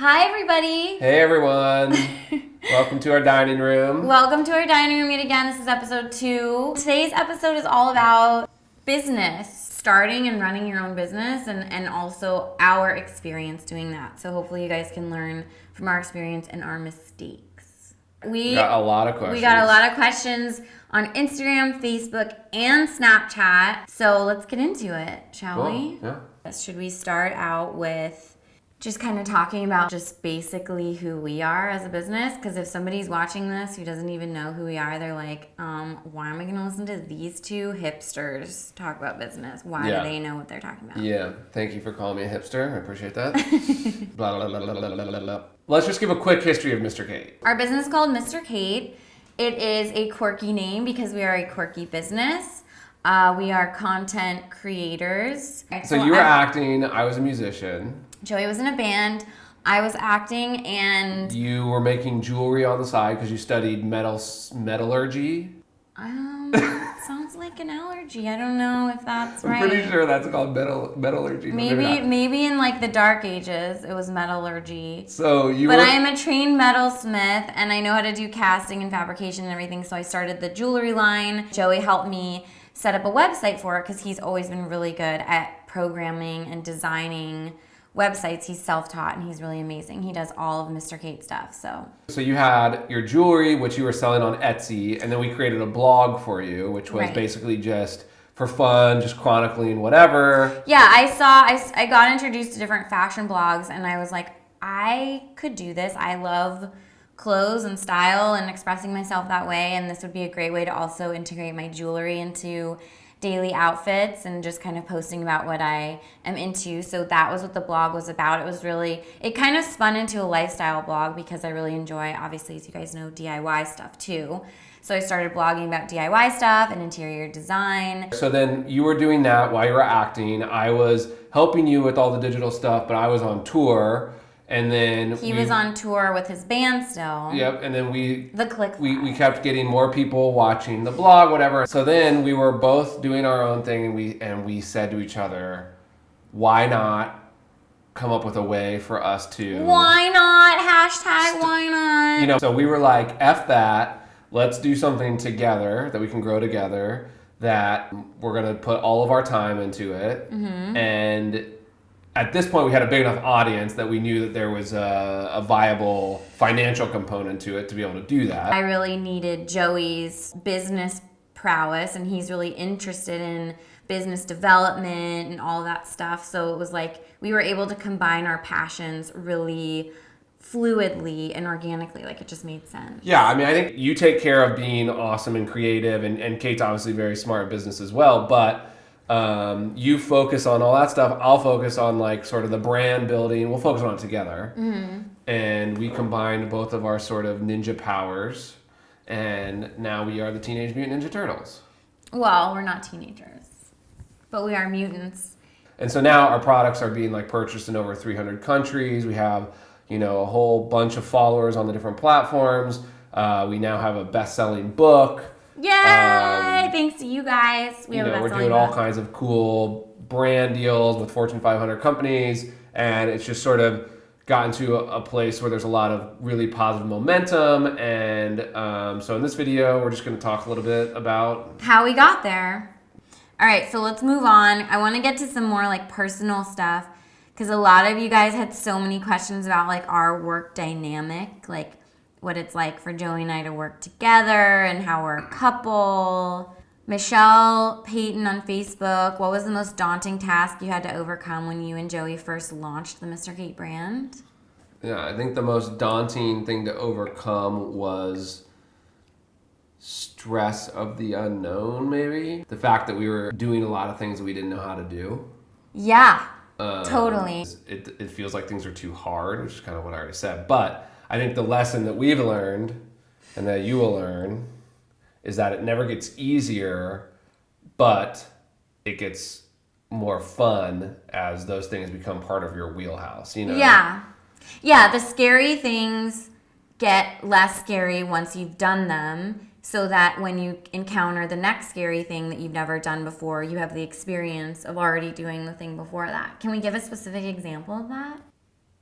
Hi, everybody. Hey, everyone. Welcome to our dining room. Welcome to our dining room yet again. This is episode 2. Today's episode is all about business, starting and running your own business, and also our experience doing that. So hopefully you guys can learn from our experience and our mistakes. We got a lot of questions. We got a lot of questions on Instagram, Facebook, and Snapchat. So let's get into it, shall we? Yeah. Should we start out with just kind of talking about just basically who we are as a business? Because if somebody's watching this who doesn't even know who we are, they're like, why am I going to listen to these two hipsters talk about business? Why do they know what they're talking about? Yeah. Thank you for calling me a hipster. I appreciate that. Blah, blah, blah, blah, blah, blah, blah, blah. Let's just give a quick history of Mr. Cade. Our business is called Mr. Cade. It is a quirky name because we are a quirky business. We are content creators. So you were acting. I was a musician. Joey was in a band. I was acting, and you were making jewelry on the side because you studied metallurgy. Sounds like an allergy. I don't know if that's right. I'm pretty sure that's called metallurgy. Maybe in like the dark ages it was metallurgy. But I am a trained metalsmith, and I know how to do casting and fabrication and everything. So I started the jewelry line. Joey helped me set up a website for it because he's always been really good at programming and designing websites. He's self-taught and he's really amazing. He does all of Mr. Cade stuff. So you had your jewelry, which you were selling on Etsy, and then we created a blog for you, which was basically just for fun, just chronicling whatever. Yeah, I got introduced to different fashion blogs, and I was like, I could do this. I love clothes and style and expressing myself that way, and this would be a great way to also integrate my jewelry into daily outfits and just kind of posting about what I am into. So that was what the blog was about. It kind of spun into a lifestyle blog because I really enjoy, obviously, as you guys know, DIY stuff too. So I started blogging about DIY stuff and interior design. So then you were doing that while you were acting. I was helping you with all the digital stuff, but I was on tour. And then he was on tour with his band still. Yep, and then we kept getting more people watching the blog, whatever. So then we were both doing our own thing, and we said to each other, why not come up with a way for us to... Why not? Hashtag why not? So we were like, F that, let's do something together that we can grow together, that we're going to put all of our time into it. Mm-hmm. And at this point, we had a big enough audience that we knew that there was a viable financial component to it to be able to do that. I really needed Joey's business prowess, and he's really interested in business development and all that stuff. So it was like we were able to combine our passions really fluidly and organically. Like, it just made sense. Yeah, I mean, I think you take care of being awesome and creative, and Kate's obviously very smart at business as well, but you focus on all that stuff. I'll focus on like sort of the brand building. We'll focus on it together. Mm-hmm. And we combined both of our sort of ninja powers, and now we are the Teenage Mutant Ninja Turtles. Well, we're not teenagers, but we are mutants. And so now our products are being like purchased in over 300 countries. We have, a whole bunch of followers on the different platforms. We now have a best-selling book. Yay! Thanks to you guys. We're doing all kinds of cool brand deals with Fortune 500 companies, and it's just sort of gotten to a place where there's a lot of really positive momentum. And so in this video, we're just going to talk a little bit about how we got there. All right, so let's move on. I want to get to some more like personal stuff because a lot of you guys had so many questions about like our work dynamic, like what it's like for Joey and I to work together and how we're a couple. Michelle Payton on Facebook, what was the most daunting task you had to overcome when you and Joey first launched the Mr. Cade brand? Yeah, I think the most daunting thing to overcome was stress of the unknown, maybe. The fact that we were doing a lot of things that we didn't know how to do. Yeah, totally. It feels like things are too hard, which is kind of what I already said. But I think the lesson that we've learned and that you will learn is that it never gets easier, but it gets more fun as those things become part of your wheelhouse, Yeah. Yeah, the scary things get less scary once you've done them, so that when you encounter the next scary thing that you've never done before, you have the experience of already doing the thing before that. Can we give a specific example of that?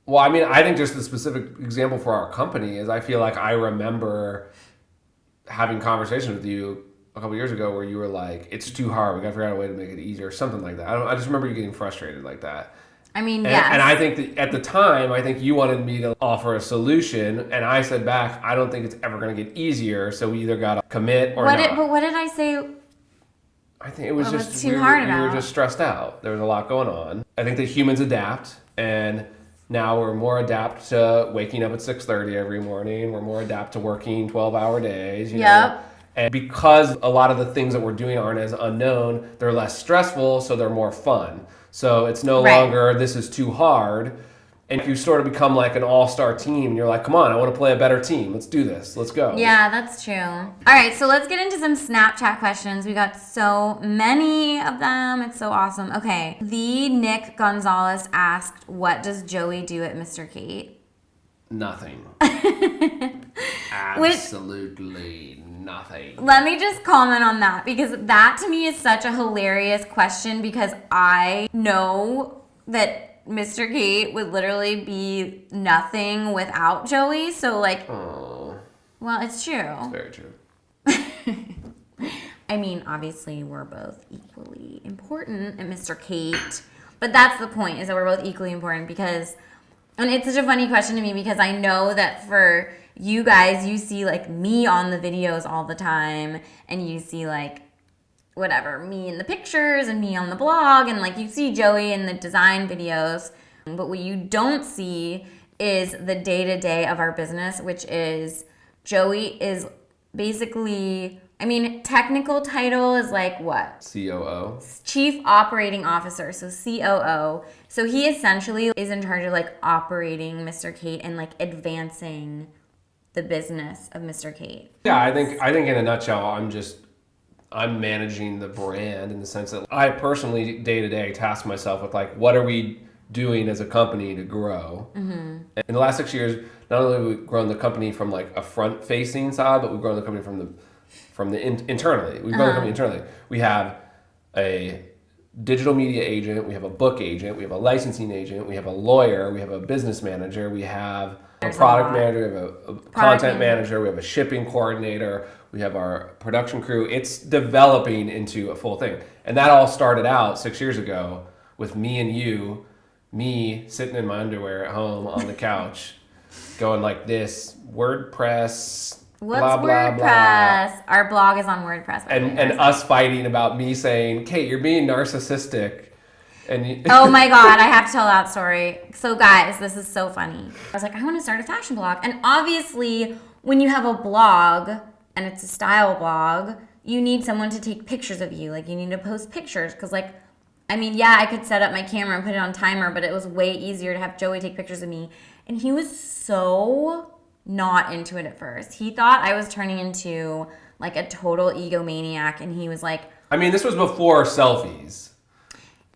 Well, I mean, I think just the specific example for our company is I feel like I remember having conversations with you a couple years ago where you were like, it's too hard. We got to figure out a way to make it easier or something like that. I just remember you getting frustrated like that. I mean, And, yes. and I think that at the time, I think you wanted me to offer a solution. And I said back, I don't think it's ever going to get easier. So we either got to commit or not. But what did I say? I think it was What was just too hard we were about? just stressed out. There was a lot going on. I think that humans adapt, and now we're more adapt to waking up at 6:30 every morning. We're more adapt to working 12-hour days. You know? Yep. And because a lot of the things that we're doing aren't as unknown, they're less stressful, so they're more fun. So it's no Right. longer this is too hard. And you sort of become like an all-star team. And you're like, come on, I want to play a better team. Let's do this. Let's go. Yeah, that's true. All right, so let's get into some Snapchat questions. We got so many of them. It's so awesome. Okay, the Nick Gonzalez asked, what does Joey do at Mr. Cade? Nothing. Absolutely nothing. Let me just comment on that because that to me is such a hilarious question because I know that Mr. Cade would literally be nothing without Joey. So like, Oh, well, it's true. it's very true. I mean, obviously we're both equally important at Mr. Cade, but that's the point is that we're both equally important because, and it's such a funny question to me because I know that for you guys, you see like me on the videos all the time and you see like whatever, me in the pictures and me on the blog and like you see Joey in the design videos, but what you don't see is the day-to-day of our business, which is Joey is basically, I mean, technical title is like what? COO. Chief Operating Officer, so COO. So he essentially is in charge of like operating Mr. Cade and like advancing the business of Mr. Cade. Yeah, I think in a nutshell, I'm managing the brand in the sense that I personally day to day task myself with like, what are we doing as a company to grow? Mm-hmm. In the last 6 years, not only have we grown the company from like a front facing side, but we've grown the company internally. We've grown the company internally. We have a digital media agent, we have a book agent, we have a licensing agent, we have a lawyer, we have a business manager, we have a product manager, we have a content manager, we have a shipping coordinator, we have our production crew. It's developing into a full thing. And that all started out 6 years ago with me and you, me sitting in my underwear at home on the couch, going like this, WordPress, What's blah, blah, WordPress? blah. Our blog is on WordPress. And us fighting about me saying, Kate, you're being narcissistic. And oh my God, I have to tell that story. So guys, this is so funny. I was like, I want to start a fashion blog. And obviously, when you have a blog and it's a style blog, you need someone to take pictures of you. Like you need to post pictures because like, I mean, yeah, I could set up my camera and put it on timer, but it was way easier to have Joey take pictures of me. And he was so not into it at first. He thought I was turning into like a total egomaniac and he was like, I mean, this was before selfies.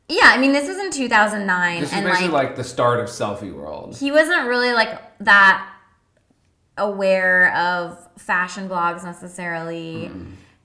yeah, I mean, this was in 2009. This was and basically like the start of selfie world. He wasn't really like that aware of fashion blogs necessarily.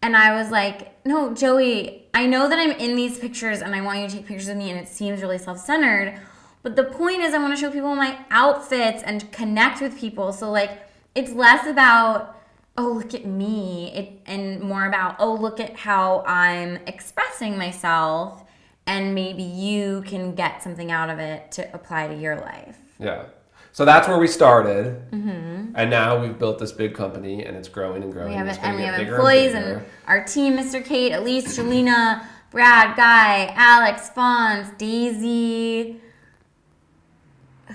And I was like, no, Joey, I know that I'm in these pictures and I want you to take pictures of me and it seems really self-centered. But the point is I want to show people my outfits and connect with people. So like, it's less about, oh, look at me, and more about, oh, look at how I'm expressing myself. And maybe you can get something out of it to apply to your life. Yeah. So that's where we started. Mm-hmm. And now we've built this big company and it's growing and growing. We have, It's and we gonna have get bigger employees and bigger. and our team, Mr. Cade, Elise, Shalina, Brad, Guy, Alex, Fonz, Daisy.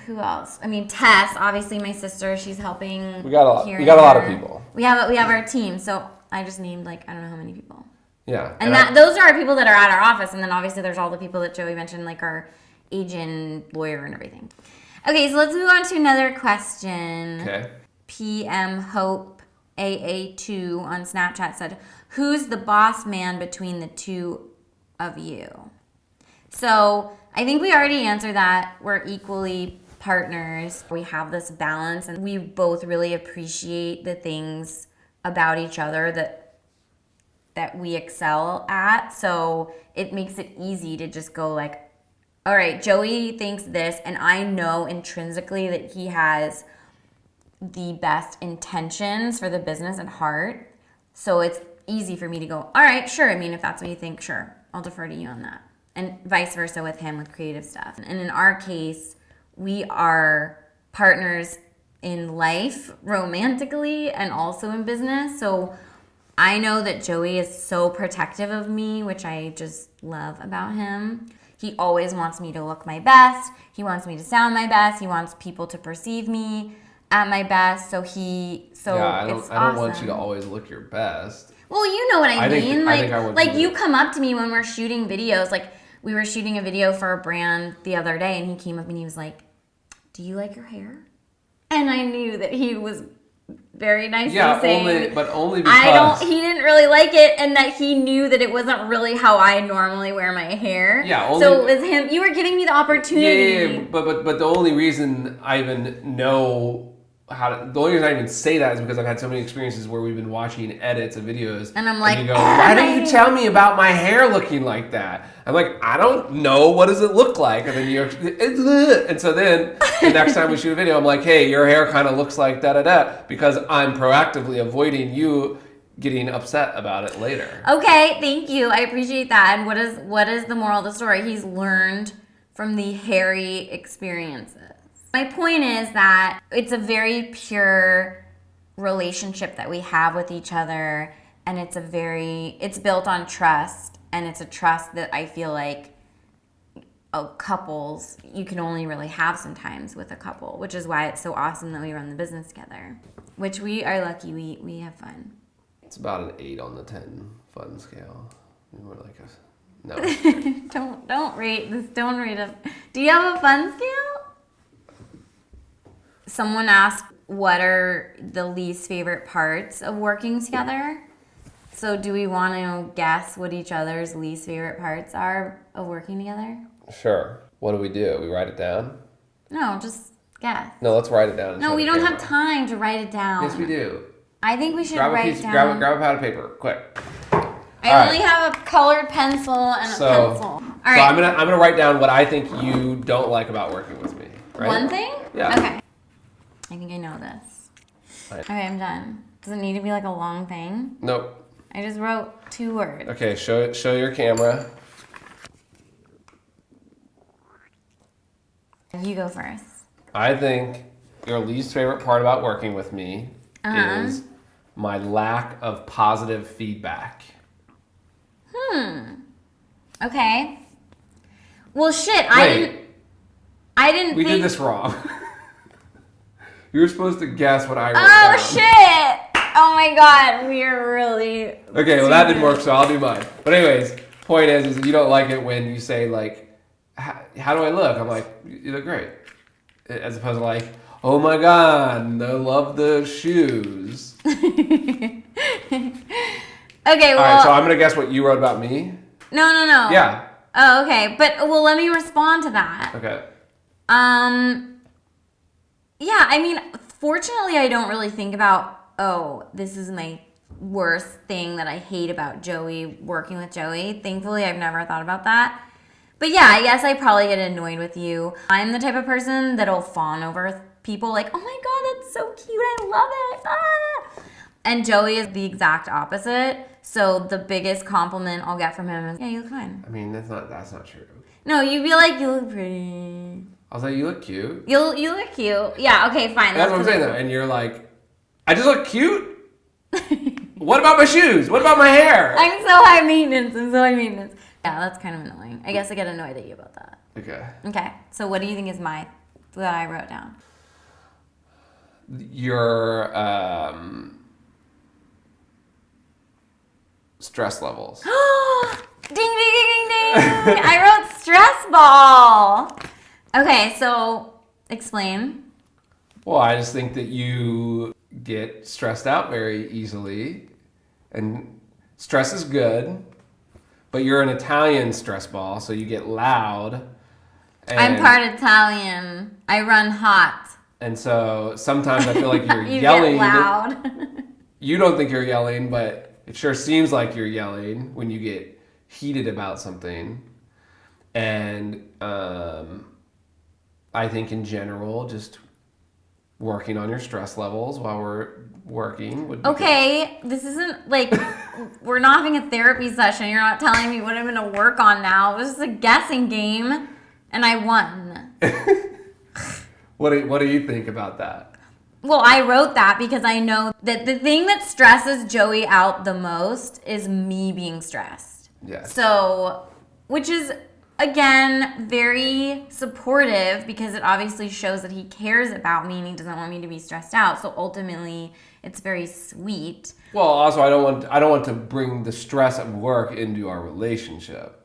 Who else? I mean, Tess, obviously my sister. She's helping. We got a lot. here We and got a lot of there. people. We have our team. So I just named like I don't know how many people. Yeah. And those are our people that are at our office, and then obviously there's all the people that Joey mentioned, like our agent, lawyer, and everything. Okay, so let's move on to another question. Okay. PM Hope AA2 on Snapchat said, "Who's the boss man between the two of you?" So I think we already answered that. We're equally partners. We have this balance, and we both really appreciate the things about each other that we excel at. So it makes it easy to just go like, all right, Joey thinks this, and I know intrinsically that he has the best intentions for the business at heart. So it's easy for me to go, all right, sure. I mean, if that's what you think, sure, I'll defer to you on that. And vice versa with him with creative stuff. And in our case, we are partners in life, romantically, and also in business. So I know that Joey is so protective of me, which I just love about him. He always wants me to look my best. He wants me to sound my best. He wants people to perceive me at my best. So I don't want you to always look your best. Well, you know what I mean. I think I would like you come up to me when we're shooting videos. Like we were shooting a video for a brand the other day, and he came up and he was like, "Do you like your hair?" And I knew that he was very nicely saying, only because he didn't really like it, and that he knew that it wasn't really how I normally wear my hair. Yeah, so it was him. You were giving me the opportunity. Yeah, but the only reason I even know the only reason I even say that is because I've had so many experiences where we've been watching edits of videos, and I'm like, and you go, why didn't you tell me about my hair looking like that? I'm like, I don't know. What does it look like? And then and so then the next time we shoot a video, I'm like, hey, your hair kind of looks like da da da, because I'm proactively avoiding you getting upset about it later. Okay, thank you. I appreciate that. And what is the moral of the story? He's learned from the hairy experiences. My point is that it's a very pure relationship that we have with each other, and it's built on trust, and it's a trust that I feel like couples, you can only really have sometimes with a couple, which is why it's so awesome that we run the business together, which we are lucky we have fun. It's about an 8 on the 10 fun scale. More like a no. Don't rate this. Don't rate it. Do you have a fun scale? Someone asked, what are the least favorite parts of working together? So do we want to guess what each other's least favorite parts are of working together? Sure. What do? We write it down? No, just guess. No, let's write it down. No, we don't have time to write it down. Yes, we do. I think we should write it down. Grab a pad of paper, quick. I only have a colored pencil and a pencil. All right. So I'm gonna write down what I think you don't like about working with me. Right? One thing? Yeah. Okay. I think I know this. Right. Okay, I'm done. Does it need to be like a long thing? Nope. I just wrote 2 words. Okay, show your camera. You go first. I think your least favorite part about working with me is my lack of positive feedback. Okay. Well, shit. Wait. I didn't. We think... did this wrong. You were supposed to guess what I wrote Oh down. shit! Oh my god, we are really. Okay, well that didn't work, so I'll do mine. But anyways, point is you don't like it when you say like, how do I look? I'm like, you look great, as opposed to like, oh my god, I love the shoes. Okay, well. All right, so I'm gonna guess what you wrote about me. No. Yeah. Oh, okay, but well, let me respond to that. Okay. Yeah, I mean, fortunately, I don't really think about, oh, this is my worst thing that I hate about Joey, working with Joey. Thankfully, I've never thought about that. But yeah, I guess I probably get annoyed with you. I'm the type of person that'll fawn over people like, oh my god, that's so cute, I love it. Ah! And Joey is the exact opposite. So the biggest compliment I'll get from him is, yeah, you look fine. I mean, that's not true. No, you'd be like, you look pretty. I'll say you look cute. You look cute. Yeah, okay, fine. That's what I'm saying though. And you're like, I just look cute? What about my shoes? What about my hair? I'm so high maintenance. Yeah, that's kind of annoying. I guess I get annoyed at you about that. Okay, so what do you think is that I wrote down? Your stress levels. Ding, ding, ding, ding, ding. I wrote stress ball. Okay, so explain. Well, I just think that you get stressed out very easily, and stress is good, but you're an Italian stress ball, so you get loud. I'm part Italian. I run hot. And so sometimes I feel like you're you yelling. Get loud. You don't think you're yelling, but it sure seems like you're yelling when you get heated about something. And I think in general, just working on your stress levels while we're working would be Okay, this isn't like we're not having a therapy session. You're not telling me what I'm going to work on now. This is a guessing game, and I won. good. What do you think about that? Well, I wrote that because I know that the thing that stresses Joey out the most is me being stressed. Yes. So, which is, again, very supportive because it obviously shows that he cares about me and he doesn't want me to be stressed out. So ultimately, it's very sweet. Well, also I don't want to bring the stress of work into our relationship.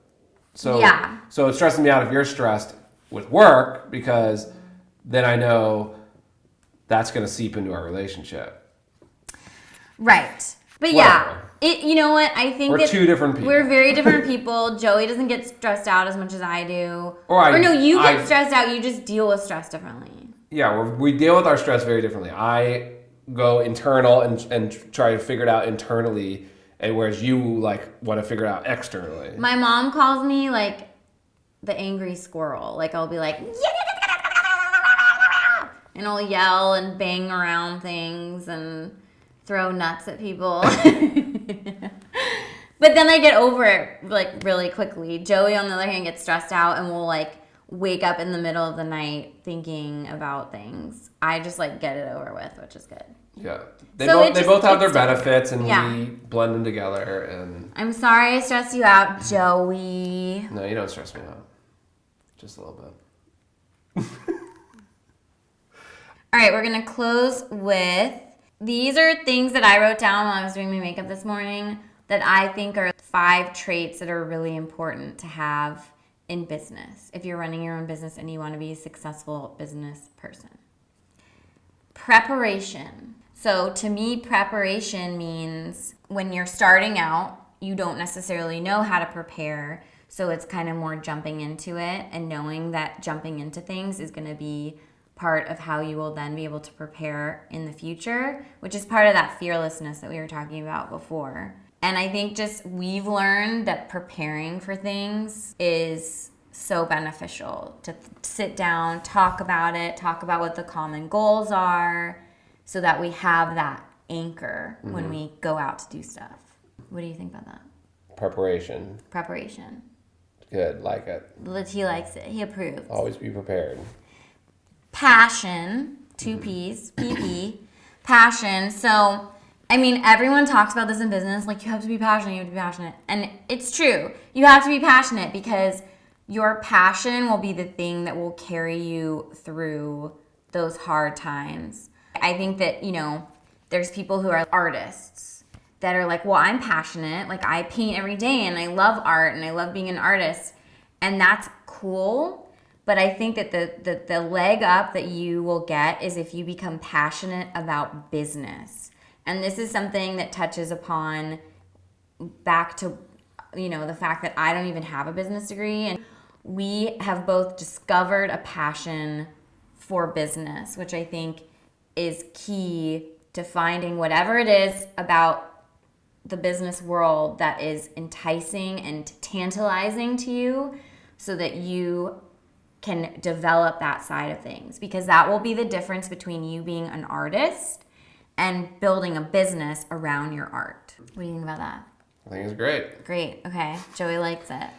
So Yeah. So it's stressing me out if you're stressed with work because then I know that's going to seep into our relationship. Right. But Whatever. yeah, you know what? I think We're two different people. We're very different people. Joey doesn't get stressed out as much as I do. Or no, you get stressed out. You just deal with stress differently. Yeah, we deal with our stress very differently. I go internal and try to figure it out internally, and whereas you like want to figure it out externally. My mom calls me like the angry squirrel. Like I'll be like, and I'll yell and bang around things and throw nuts at people. But then I get over it like really quickly. Joey, on the other hand, gets stressed out and will like wake up in the middle of the night thinking about things. I just like get it over with, which is good. Yeah, they So both have their benefits, and Yeah. we blend them together. And I'm sorry I stressed you out, Joey. no, you don't stress me out, just a little bit. All right, we're gonna close with, these are things that I wrote down while I was doing my makeup this morning that I think are 5 traits that are really important to have in business if you're running your own business and you want to be a successful business person. Preparation. So to me, preparation means when you're starting out, you don't necessarily know how to prepare. So it's kind of more jumping into it and knowing that jumping into things is going to be part of how you will then be able to prepare in the future, which is part of that fearlessness that we were talking about before. And I think just we've learned that preparing for things is so beneficial to sit down, talk about it, talk about what the common goals are so that we have that anchor when we go out to do stuff. What do you think about that? Preparation. Preparation. Good, like it. He likes it. He approves. Always be prepared. Passion, 2 P's, PP, passion. So, I mean, everyone talks about this in business, like you have to be passionate, you have to be passionate. And it's true. You have to be passionate because your passion will be the thing that will carry you through those hard times. I think that, there's people who are artists that are like, well, I'm passionate. Like I paint every day and I love art and I love being an artist. And that's cool. But I think that the leg up that you will get is if you become passionate about business. And this is something that touches upon back to, the fact that I don't even have a business degree. And we have both discovered a passion for business, which I think is key to finding whatever it is about the business world that is enticing and tantalizing to you so that you can develop that side of things, because that will be the difference between you being an artist and building a business around your art. What do you think about that? I think it's great. Great. Okay. Joey likes it.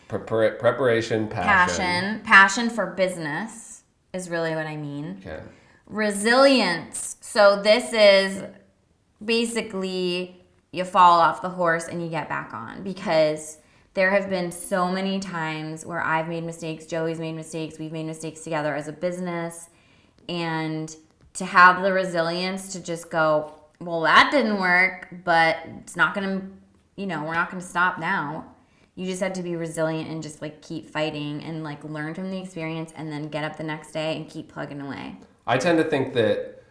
Preparation, passion. Passion for business is really what I mean. Okay. Resilience. So this is basically you fall off the horse and you get back on, because there have been so many times where I've made mistakes, Joey's made mistakes, we've made mistakes together as a business, and to have the resilience to just go, well, that didn't work, but it's not going to, we're not going to stop now. You just have to be resilient and just like keep fighting and like learn from the experience and then get up the next day and keep plugging away. I tend to think that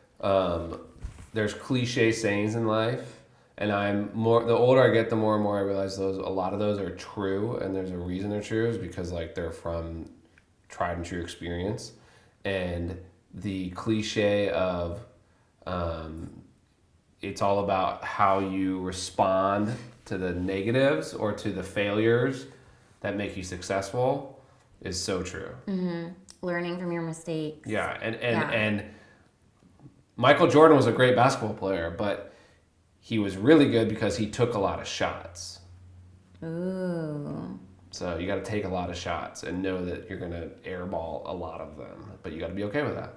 there's cliche sayings in life. And the older I get, the more and more I realize a lot of those are true, and there's a reason they're true is because like they're from tried and true experience. And the cliche of it's all about how you respond to the negatives or to the failures that make you successful is so true. Mm-hmm. Learning from your mistakes. Yeah, and Michael Jordan was a great basketball player, but he was really good because he took a lot of shots. Ooh. So you got to take a lot of shots and know that you're going to airball a lot of them, but you got to be okay with that.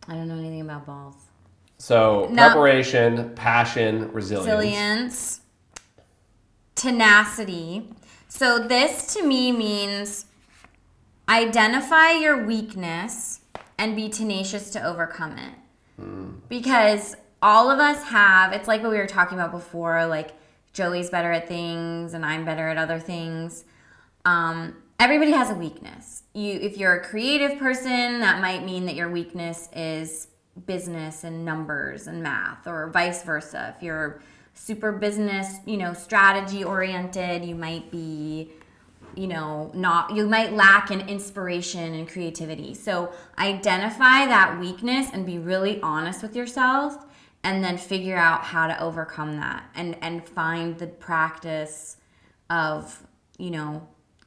I don't know anything about balls. So preparation, passion, Resilience, tenacity. So this to me means identify your weakness and be tenacious to overcome it. Because all of us have, it's like what we were talking about before, like Joey's better at things and I'm better at other things. Everybody has a weakness. If you're a creative person, that might mean that your weakness is business and numbers and math, or vice versa. If you're super business, strategy oriented, you might be, you might lack in inspiration and creativity. So identify that weakness and be really honest with yourself, and then figure out how to overcome that and find the practice of,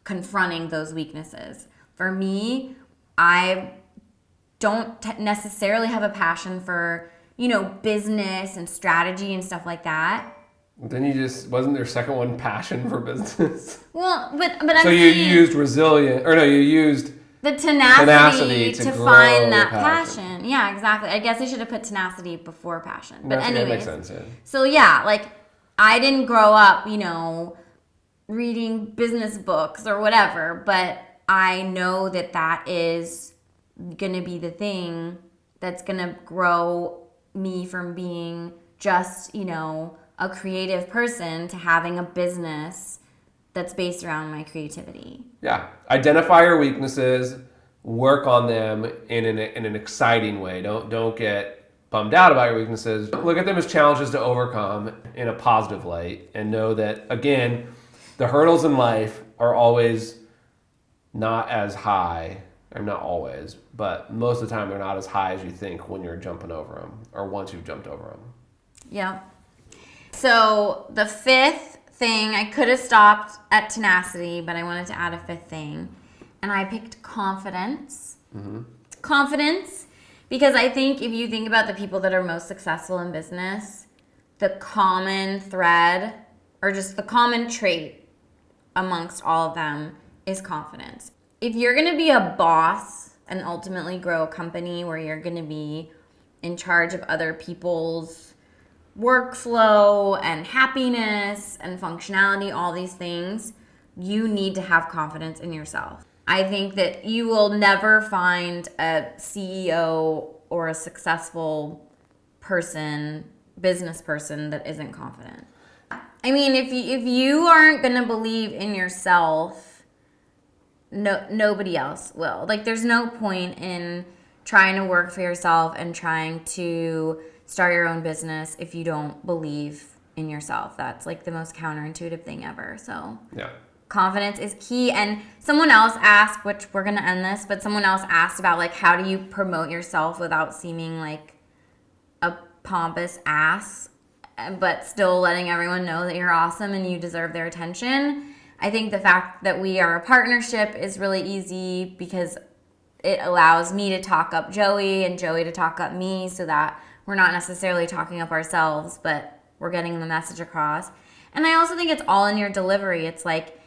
confronting those weaknesses. For me, I don't necessarily have a passion for, business and strategy and stuff like that. Then wasn't there second one passion for business? Well, but so you used you used the tenacity to find that passion. Yeah, exactly. I guess I should have put tenacity before passion. But anyways, that makes sense. Yeah. So yeah, like I didn't grow up, reading business books or whatever, but I know that is going to be the thing that's going to grow me from being just, a creative person to having a business that's based around my creativity. Yeah. Identify your weaknesses, work on them in an exciting way. Don't get bummed out about your weaknesses. Look at them as challenges to overcome in a positive light, and know that, again, the hurdles in life are always not as high, or not always, but most of the time they're not as high as you think when you're jumping over them, or once you've jumped over them. Yeah. So the fifth thing, I could have stopped at tenacity, but I wanted to add a fifth thing, and I picked confidence. Mm-hmm. Confidence, because I think if you think about the people that are most successful in business, the common thread, or just the common trait amongst all of them, is confidence. If you're going to be a boss and ultimately grow a company where you're going to be in charge of other people's workflow and happiness and functionality, all these things, you need to have confidence in yourself. I think that you will never find a CEO or a successful person, business person, that isn't confident. I mean, if you aren't going to believe in yourself, nobody else will. Like, there's no point in trying to work for yourself and trying to start your own business if you don't believe in yourself. That's like the most counterintuitive thing ever. So yeah, confidence is key. And someone else asked, which we're going to end this, but someone else asked about, like, how do you promote yourself without seeming like a pompous ass, but still letting everyone know that you're awesome and you deserve their attention. I think the fact that we are a partnership is really easy, because it allows me to talk up Joey and Joey to talk up me, so that we're not necessarily talking up ourselves, but we're getting the message across. And I also think it's all in your delivery. It's like,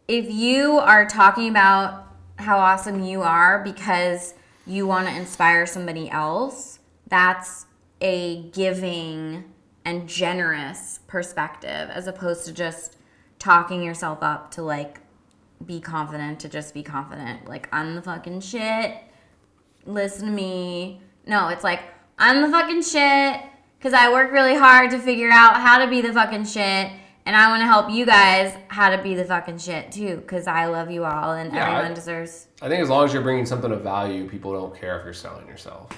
if you are talking about how awesome you are because you want to inspire somebody else, that's a giving and generous perspective, as opposed to just talking yourself up to, like, be confident to just be confident. Like, I'm the fucking shit, listen to me. No, it's like, I'm the fucking shit because I work really hard to figure out how to be the fucking shit, and I want to help you guys how to be the fucking shit too, because I love you all, and everyone deserves. I think as long as you're bringing something of value, people don't care if you're selling yourself.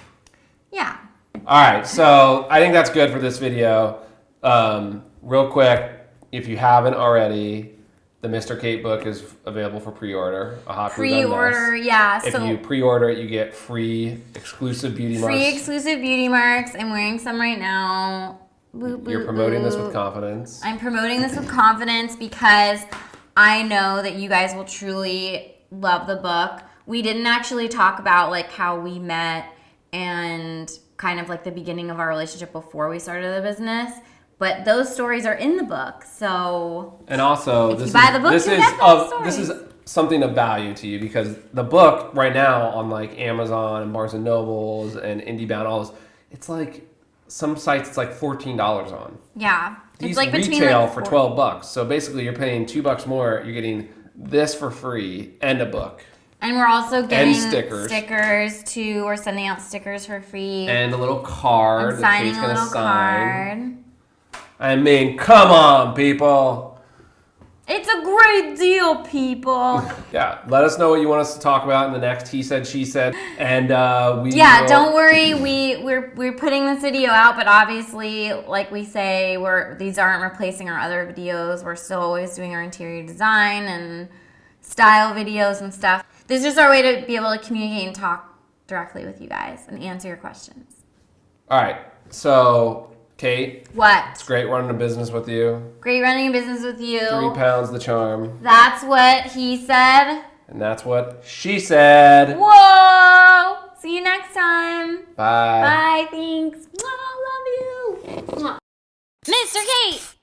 Yeah. All right, so I think that's good for this video. Real quick, if you haven't already, the Mr. Cade book is available for pre-order. A hot pre-order, yeah. If you pre-order it, you get free exclusive beauty marks. Free exclusive beauty marks. I'm wearing some right now. You're promoting this with confidence. I'm promoting this with confidence because I know that you guys will truly love the book. We didn't actually talk about like how we met and kind of like the beginning of our relationship before we started the business, but those stories are in the book. So and also if you buy the book, you'll get those stories. This is something of value to you because the book right now on like Amazon and Barnes and Nobles and IndieBound, all those, it's like some sites it's like $14 on. Yeah. These it's like retail between for $12. So basically you're paying $2 more, you're getting this for free and a book. And we're also getting stickers too. We're sending out stickers for free. And a little card I'm that signing Kate's a gonna little sign. card. I mean, come on, people. It's a great deal, people. Yeah, let us know what you want us to talk about in the next He Said, She Said. And don't worry. We're putting this video out, but obviously, like we say, these aren't replacing our other videos. We're still always doing our interior design and style videos and stuff. This is just our way to be able to communicate and talk directly with you guys and answer your questions. All right, so Kate. What? It's great running a business with you. Great running a business with you. 3 pounds the charm. That's what he said. And that's what she said. Whoa! See you next time. Bye. Bye, thanks. Mwah, love you. Mwah. Mr. Kate!